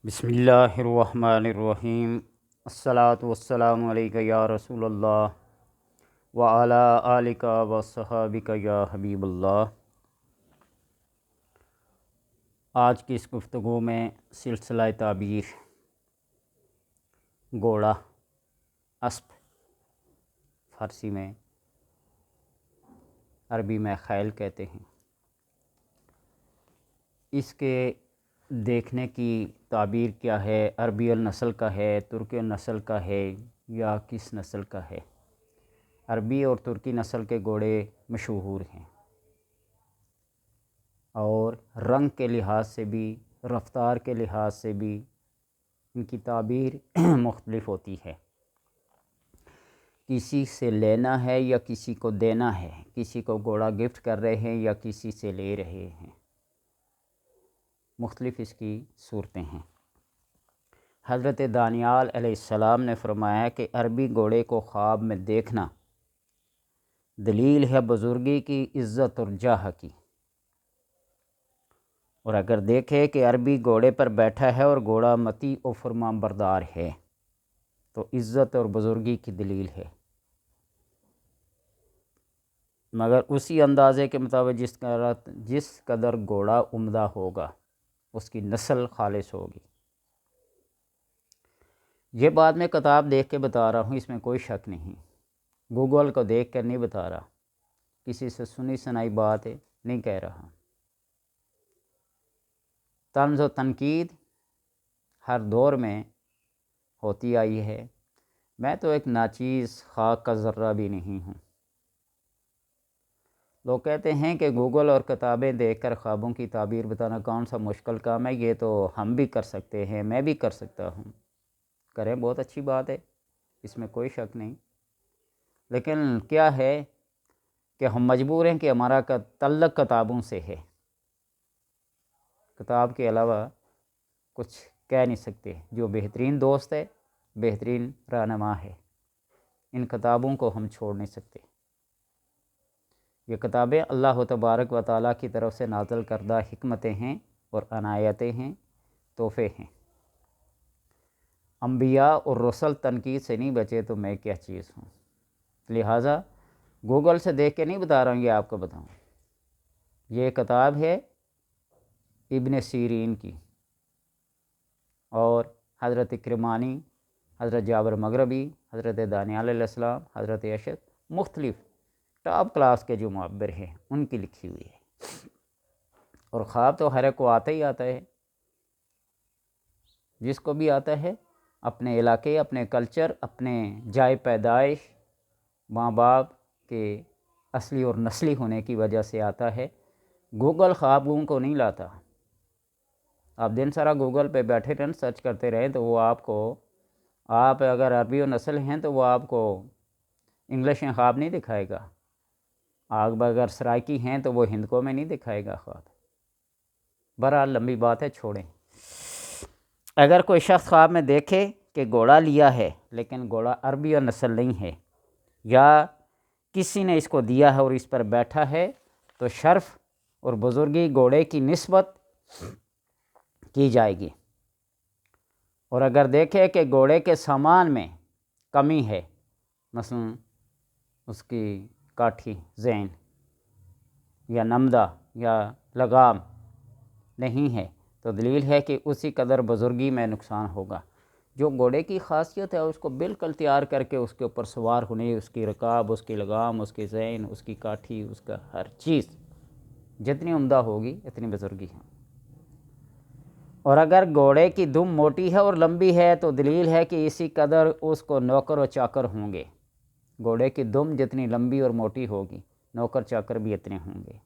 بسم اللہ الرحمن الرحیم۔ الصلاۃ والسلام علیکہ یا رسول اللہ وعلی آلک وصحابک یا حبیب اللہ۔ آج کی اس گفتگو میں سلسلہ تعبیر گھوڑا، اسب، فارسی میں، عربی میں خیل کہتے ہیں، اس کے دیکھنے کی تعبیر کیا ہے؟ عربی النسل کا ہے، ترکی النسل کا ہے، یا کس نسل کا ہے؟ عربی اور ترکی نسل کے گھوڑے مشہور ہیں اور رنگ کے لحاظ سے بھی، رفتار کے لحاظ سے بھی ان کی تعبیر مختلف ہوتی ہے۔ کسی سے لینا ہے یا کسی کو دینا ہے، کسی کو گھوڑا گفٹ کر رہے ہیں یا کسی سے لے رہے ہیں، مختلف اس کی صورتیں ہیں۔ حضرت دانیال علیہ السلام نے فرمایا کہ عربی گھوڑے کو خواب میں دیکھنا دلیل ہے بزرگی کی، عزت اور جاہ کی، اور اگر دیکھے کہ عربی گھوڑے پر بیٹھا ہے اور گھوڑا مطیع و فرمان بردار ہے تو عزت اور بزرگی کی دلیل ہے، مگر اسی اندازے کے مطابق جس قدر گھوڑا عمدہ ہوگا اس کی نسل خالص ہوگی۔ یہ بات میں کتاب دیکھ کے بتا رہا ہوں، اس میں کوئی شک نہیں، گوگل کو دیکھ کر نہیں بتا رہا، کسی سے سنی سنائی بات ہے نہیں کہہ رہا۔ طنز و تنقید ہر دور میں ہوتی آئی ہے، میں تو ایک ناچیز خاک کا ذرہ بھی نہیں ہوں۔ لوگ کہتے ہیں کہ گوگل اور کتابیں دیکھ کر خوابوں کی تعبیر بتانا کون سا مشکل کام ہے، یہ تو ہم بھی کر سکتے ہیں، میں بھی کر سکتا ہوں۔ کریں، بہت اچھی بات ہے، اس میں کوئی شک نہیں، لیکن کیا ہے کہ ہم مجبور ہیں کہ ہمارا تعلق کتابوں سے ہے، کتاب کے علاوہ کچھ کہہ نہیں سکتے۔ جو بہترین دوست ہے، بہترین رہنما ہے، ان کتابوں کو ہم چھوڑ نہیں سکتے۔ یہ کتابیں اللہ تبارک و تعالیٰ کی طرف سے نازل کردہ حکمتیں ہیں اور عنایتیں ہیں، تحفے ہیں۔ انبیاء اور رسل تنقید سے نہیں بچے تو میں کیا چیز ہوں؟ لہٰذا گوگل سے دیکھ کے نہیں بتا رہا ہوں، یہ آپ کو بتاؤں۔ یہ کتاب ہے ابن سیرین کی، اور حضرت کرمانی، حضرت جابر مغربی، حضرت دانیال علیہ السلام، حضرت اشد، مختلف ٹاپ کلاس کے جو معبر ہیں ان کی لکھی ہوئی ہے۔ اور خواب تو ہر ایک کو آتا ہی آتا ہے، جس کو بھی آتا ہے اپنے علاقے، اپنے کلچر، اپنے جائے پیدائش، ماں باپ کے اصلی اور نسلی ہونے کی وجہ سے آتا ہے۔ گوگل خوابوں کو نہیں لاتا۔ آپ دن سارا گوگل پہ بیٹھے رہیں، سرچ کرتے رہیں تو وہ آپ اگر عربی و نسل ہیں تو وہ آپ کو انگلش میں خواب نہیں دکھائے گا۔ آپ اگر سرائکی ہیں تو وہ ہندکوں میں نہیں دکھائے گا خواب۔ بہرحال لمبی بات ہے، چھوڑیں۔ اگر کوئی شخص خواب میں دیکھے کہ گھوڑا لیا ہے لیکن گھوڑا عربی و نسل نہیں ہے، یا کسی نے اس کو دیا ہے اور اس پر بیٹھا ہے، تو شرف اور بزرگی گھوڑے کی نسبت کی جائے گی۔ اور اگر دیکھے کہ گھوڑے کے سامان میں کمی ہے، مثلا اس کی کاٹھی، زین یا نمدہ یا لگام نہیں ہے، تو دلیل ہے کہ اسی قدر بزرگی میں نقصان ہوگا۔ جو گھوڑے کی خاصیت ہے اس کو بالکل تیار کر کے اس کے اوپر سوار ہونے، اس کی رکاب، اس کی لگام، اس کی زین، اس کی کاٹھی، اس کا ہر چیز جتنی عمدہ ہوگی اتنی بزرگی ہے۔ اور اگر گھوڑے کی دم موٹی ہے اور لمبی ہے تو دلیل ہے کہ اسی قدر اس کو نوکر و چاکر ہوں گے۔ گھوڑے کی دم جتنی لمبی اور موٹی ہوگی، نوکر چاکر بھی اتنے ہوں گے۔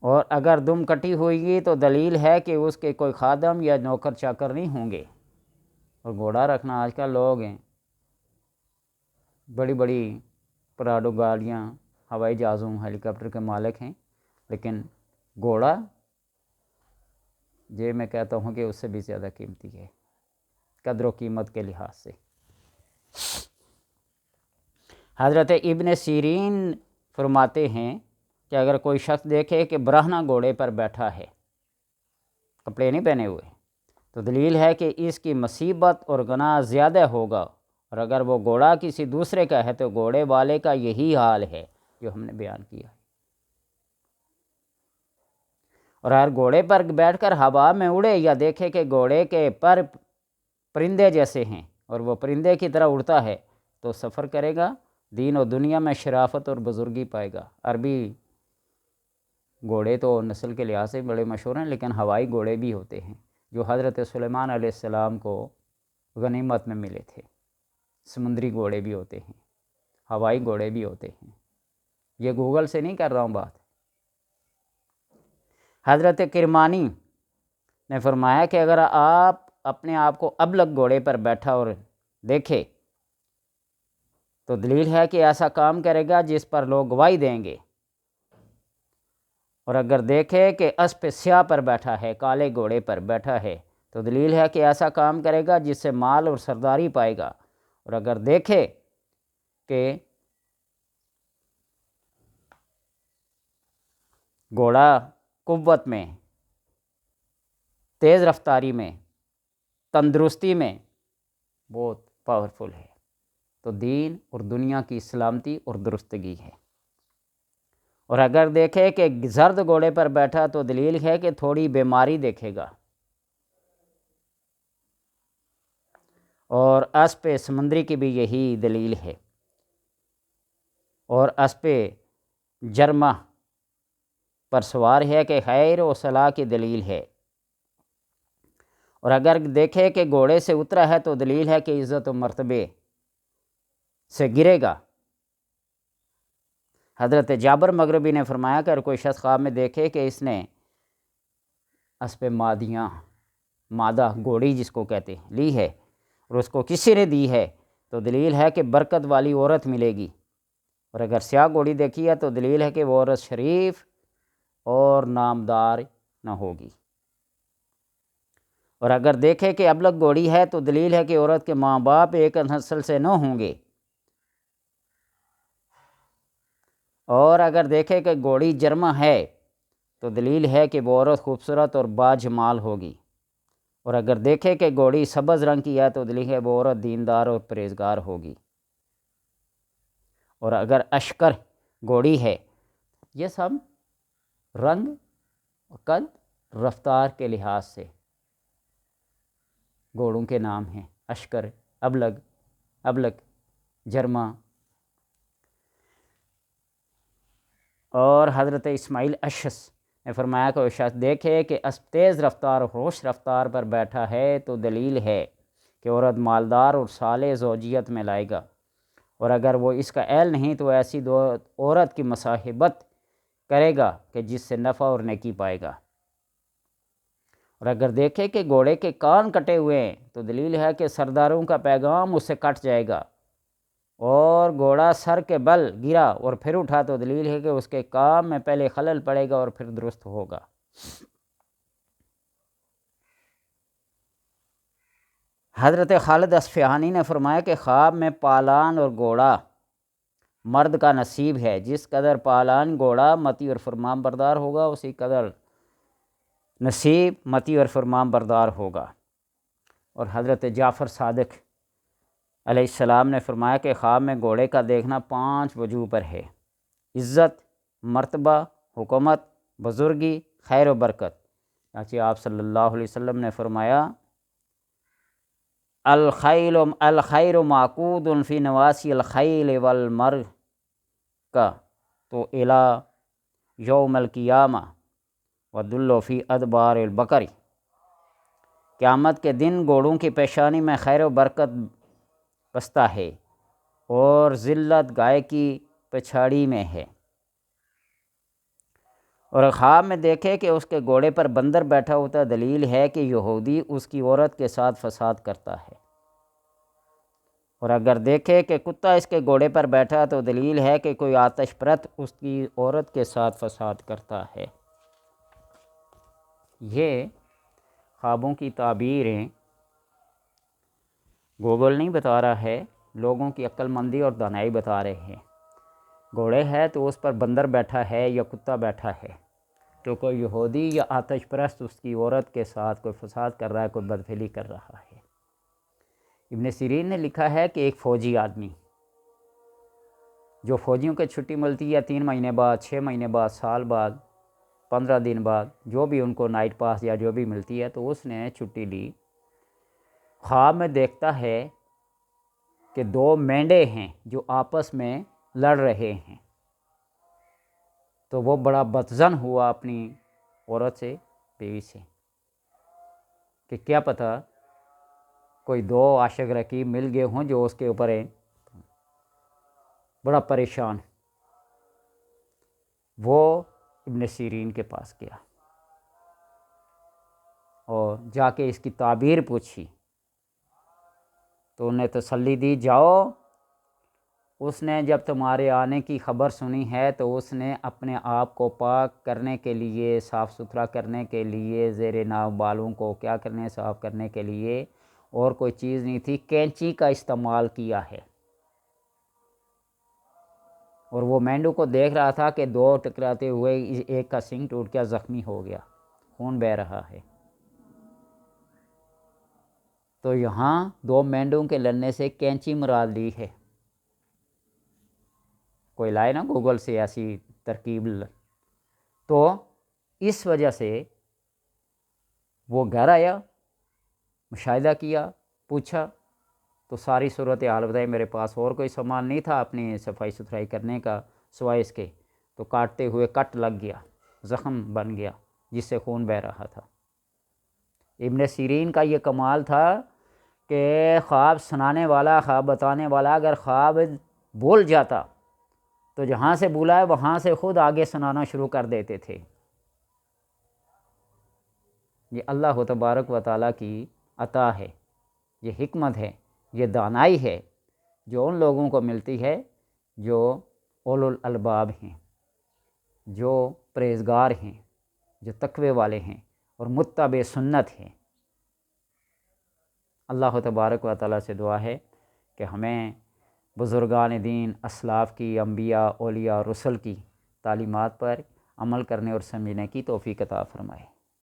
اور اگر دم کٹی ہوئی گی تو دلیل ہے کہ اس کے کوئی خادم یا نوکر چاکر نہیں ہوں گے۔ اور گھوڑا رکھنا آج کل لوگ ہیں، بڑی بڑی پراڈو گاڑیاں، ہوائی جہازوں، ہیلی کاپٹر کے مالک ہیں، لیکن گھوڑا میں کہتا ہوں کہ اس سے بھی زیادہ قیمتی ہے قدر و قیمت کے لحاظ سے۔ حضرت ابن سیرین فرماتے ہیں کہ اگر کوئی شخص دیکھے کہ برہنہ گھوڑے پر بیٹھا ہے، کپڑے نہیں پہنے ہوئے، تو دلیل ہے کہ اس کی مصیبت اور گناہ زیادہ ہوگا، اور اگر وہ گھوڑا کسی دوسرے کا ہے تو گھوڑے والے کا یہی حال ہے جو ہم نے بیان کیا ہے۔ اور اگر گھوڑے پر بیٹھ کر ہوا میں اڑے یا دیکھے کہ گھوڑے کے پر پرندے جیسے ہیں اور وہ پرندے کی طرح اڑتا ہے تو سفر کرے گا، دین و دنیا میں شرافت اور بزرگی پائے گا۔ عربی گھوڑے تو نسل کے لحاظ سے بڑے مشہور ہیں، لیکن ہوائی گھوڑے بھی ہوتے ہیں جو حضرت سلیمان علیہ السلام کو غنیمت میں ملے تھے۔ سمندری گھوڑے بھی ہوتے ہیں، ہوائی گھوڑے بھی ہوتے ہیں۔ یہ گوگل سے نہیں کر رہا ہوں بات۔ حضرت کرمانی نے فرمایا کہ اگر آپ اپنے آپ کو ابلغ گھوڑے پر بیٹھا اور دیکھے تو دلیل ہے کہ ایسا کام کرے گا جس پر لوگ گواہی دیں گے، اور اگر دیکھے کہ اسپِ سیاہ پر بیٹھا ہے، کالے گھوڑے پر بیٹھا ہے تو دلیل ہے کہ ایسا کام کرے گا جس سے مال اور سرداری پائے گا، اور اگر دیکھے کہ گھوڑا قوت میں، تیز رفتاری میں، تندرستی میں بہت پاورفل ہے تو دین اور دنیا کی سلامتی اور درستگی ہے، اور اگر دیکھے کہ زرد گھوڑے پر بیٹھا تو دلیل ہے کہ تھوڑی بیماری دیکھے گا، اور اسپِ سمندری کی بھی یہی دلیل ہے، اور اسپِ جرمہ پر سوار ہے کہ خیر و صلاح کی دلیل ہے، اور اگر دیکھے کہ گھوڑے سے اترا ہے تو دلیل ہے کہ عزت و مرتبے سے گرے گا۔ حضرت جابر مغربی نے فرمایا کہ اگر کوئی شخص خواب میں دیکھے کہ اس نے اسپِ مادہ گھوڑی جس کو کہتے ہیں لی ہے اور اس کو کسی نے دی ہے تو دلیل ہے کہ برکت والی عورت ملے گی، اور اگر سیاہ گھوڑی دیکھی ہے تو دلیل ہے کہ وہ عورت شریف اور نامدار نہ ہوگی، اور اگر دیکھے کہ ابلغ گھوڑی ہے تو دلیل ہے کہ عورت کے ماں باپ ایک نسل سے نہ ہوں گے، اور اگر دیکھے کہ گھوڑی جرمہ ہے تو دلیل ہے کہ وہ عورت خوبصورت اور باجمال ہوگی، اور اگر دیکھے کہ گھوڑی سبز رنگ کی ہے تو دلیل ہے وہ عورت دیندار اور پرہیزگار ہوگی، اور اگر اشکر گھوڑی ہے، یہ سب رنگ قد رفتار کے لحاظ سے گھوڑوں کے نام ہیں، اشکر، ابلق، جرمہ۔ اور حضرت اسماعیل اشس نے فرمایا کہ وہ شخص دیکھے کہ اسب تیز رفتار اور ہوش رفتار پر بیٹھا ہے تو دلیل ہے کہ عورت مالدار اور صالح زوجیت میں لائے گا، اور اگر وہ اس کا اہل نہیں تو ایسی دو عورت کی مصاحبت کرے گا کہ جس سے نفع اور نیکی پائے گا، اور اگر دیکھے کہ گھوڑے کے کان کٹے ہوئے ہیں تو دلیل ہے کہ سرداروں کا پیغام اس سے کٹ جائے گا، اور گھوڑا سر کے بل گرا اور پھر اٹھا تو دلیل ہے کہ اس کے کام میں پہلے خلل پڑے گا اور پھر درست ہوگا۔ حضرت خالد اصفہانی نے فرمایا کہ خواب میں پالان اور گھوڑا مرد کا نصیب ہے، جس قدر پالان گھوڑا متی اور فرمان بردار ہوگا اسی قدر نصیب متی اور فرمان بردار ہوگا۔ اور حضرت جعفر صادق علیہ السلام نے فرمایا کہ خواب میں گھوڑے کا دیکھنا 5 وجوہ پر ہے: عزت، مرتبہ، حکومت، بزرگی، خیر و برکت۔ چنانچہ آپ صلی اللہ علیہ وسلم نے فرمایا الخیر معقود فی نواسی الخیل والمرء کا تو الی یوم القیامہ ودل فی ادبار البقر۔ قیامت کے دن گھوڑوں کی پیشانی میں خیر و برکت بستا ہے اور ذلت گائے کی پچھاڑی میں ہے، اور خواب میں دیکھے کہ اس کے گھوڑے پر بندر بیٹھا ہوتا دلیل ہے کہ یہودی اس کی عورت کے ساتھ فساد کرتا ہے، اور اگر دیکھے کہ کتا اس کے گھوڑے پر بیٹھا تو دلیل ہے کہ کوئی آتش پرست اس کی عورت کے ساتھ فساد کرتا ہے۔ یہ خوابوں کی تعبیریں گوگل نہیں بتا رہا ہے، لوگوں کی عقل مندی اور دانائی بتا رہے ہیں۔ گھوڑے ہے تو اس پر بندر بیٹھا ہے یا کتا بیٹھا ہے، تو کوئی یہودی یا آتش پرست اس کی عورت کے ساتھ کوئی فساد کر رہا ہے، کوئی بدفعلی کر رہا ہے۔ ابن سیرین نے لکھا ہے کہ ایک فوجی آدمی جو فوجیوں کے چھٹی ملتی ہے 3 مہینے بعد، 6 مہینے بعد، سال بعد، 15 دن بعد، جو بھی ان کو نائٹ پاس یا جو بھی ملتی ہے، تو اس نے چھٹی لی۔ خواب میں دیکھتا ہے کہ 2 مینڈے ہیں جو آپس میں لڑ رہے ہیں، تو وہ بڑا بدظن ہوا اپنی عورت سے، بیوی سے، کہ کیا پتہ کوئی 2 عاشق رقیب مل گئے ہوں جو اس کے اوپر ہیں۔ بڑا پریشان وہ ابن سیرین کے پاس گیا اور جا کے اس کی تعبیر پوچھی، تو انہیں تسلی دی، جاؤ، اس نے جب تمہارے آنے کی خبر سنی ہے تو اس نے اپنے آپ کو پاک کرنے کے لیے، صاف ستھرا کرنے کے لیے، زیر ناف بالوں کو کیا کرنے، صاف کرنے کے لیے اور کوئی چیز نہیں تھی، کینچی کا استعمال کیا ہے۔ اور وہ مینڈو کو دیکھ رہا تھا کہ 2 ٹکراتے ہوئے ایک کا سینگ ٹوٹ گیا، زخمی ہو گیا، خون بہہ رہا ہے۔ تو یہاں 2 مینڈوں کے لڑنے سے کینچی مراد لی ہے۔ کوئی لائے نا گوگل سے ایسی ترکیب، تو اس وجہ سے وہ گھر آیا، مشاہدہ کیا، پوچھا، تو ساری صورتحال بتائی۔ میرے پاس اور کوئی سامان نہیں تھا اپنی صفائی ستھرائی کرنے کا سوائے اس کے، تو کاٹتے ہوئے کٹ لگ گیا، زخم بن گیا جس سے خون بہہ رہا تھا۔ ابن سیرین کا یہ کمال تھا کہ خواب سنانے والا، خواب بتانے والا اگر خواب بول جاتا تو جہاں سے بولا ہے وہاں سے خود آگے سنانا شروع کر دیتے تھے۔ یہ اللہ تبارک و تعالیٰ کی عطا ہے، یہ حکمت ہے، یہ دانائی ہے جو ان لوگوں کو ملتی ہے جو اولو الالباب ہیں، جو پرہیزگار ہیں، جو تقوی والے ہیں اور متبع سنت ہیں۔ اللہ تبارک و تعالیٰ سے دعا ہے کہ ہمیں بزرگان دین، اسلاف کی، انبیاء، اولیاء، رسل کی تعلیمات پر عمل کرنے اور سمجھنے کی توفیق عطا فرمائے۔